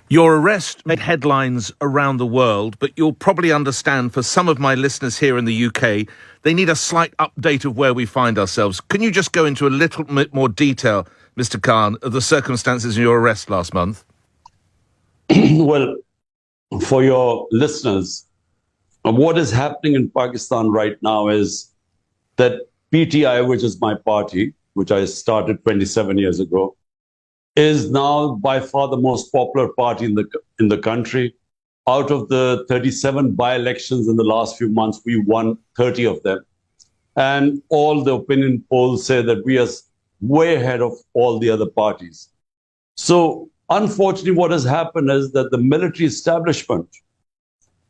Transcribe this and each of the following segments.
Your arrest made headlines around the world, but you'll probably understand for some of my listeners here in the UK, they need a slight update of where we find ourselves. Can you just go into a little bit more detail, Mr. Khan, of the circumstances of your arrest last month? Well, for your listeners, what is happening in Pakistan right now is that PTI, which is my party, which I started 27 years ago, is now by far the most popular party in the country. Out of the 37 by-elections in the last few months, we won 30 of them. And all the opinion polls say that we are way ahead of all the other parties. So unfortunately, what has happened is that the military establishment,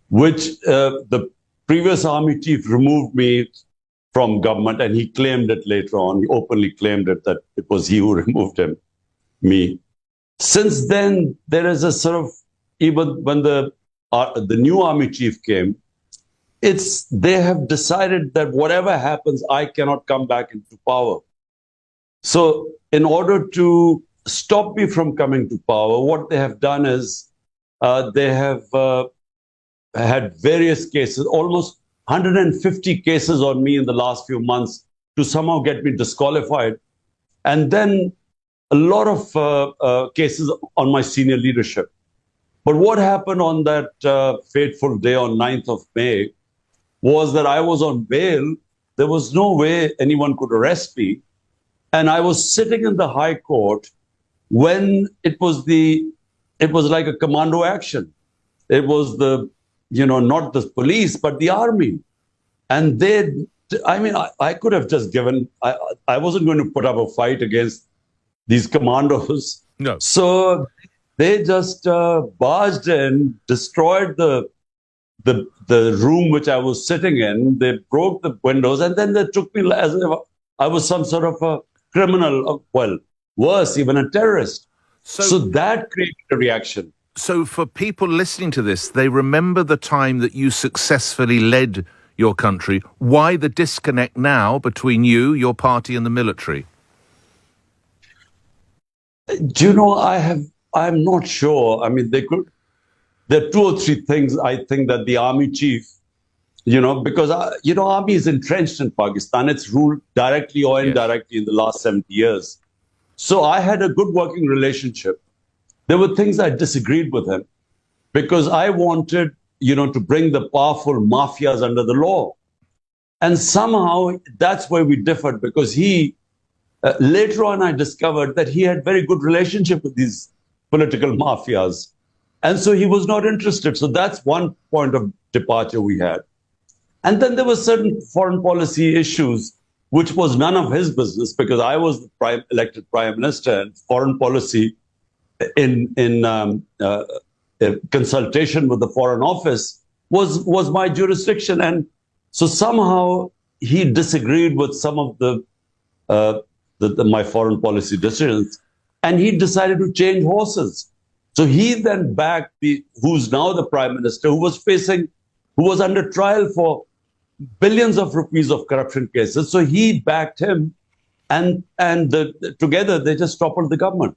which the previous army chief removed me from government, and he claimed it later on, he openly claimed it, that it was he who removed me. Since then, there is a sort of, even when the new army chief came, they have decided that whatever happens, I cannot come back into power. So in order to stop me from coming to power, what they have done is they have had various cases, almost 150 cases on me in the last few months to somehow get me disqualified. And then a lot of cases on my senior leadership. But what happened on that fateful day on 9th of May was that I was on bail. There was no way anyone could arrest me. And I was sitting in the High Court when it was like a commando action. It was not the police, but the army. And I could have just I wasn't going to put up a fight against these commandos. No. So they just barged in, destroyed the room which I was sitting in. They broke the windows, and then they took me as if I was some sort of a criminal, well, worse, even a terrorist. So that created a reaction. So for people listening to this, they remember the time that you successfully led your country. Why the disconnect now between you, your party, and the military? Do you know, I'm not sure. I mean, there are two or three things I think that the army chief, because, army is entrenched in Pakistan. It's ruled directly or indirectly in the last 70 years. So I had a good working relationship. There were things I disagreed with him because I wanted, to bring the powerful mafias under the law. And somehow that's where we differed, because later on I discovered that he had very good relationship with these political mafias. And so he was not interested. So that's one point of departure we had. And then there were certain foreign policy issues, which was none of his business, because I was the elected prime minister, and foreign policy in consultation with the Foreign Office was my jurisdiction. And so somehow he disagreed with some of my foreign policy decisions, and he decided to change horses. So he then backed who's now the prime minister, who was under trial for billions of rupees of corruption cases. So he backed him, and together they just toppled the government.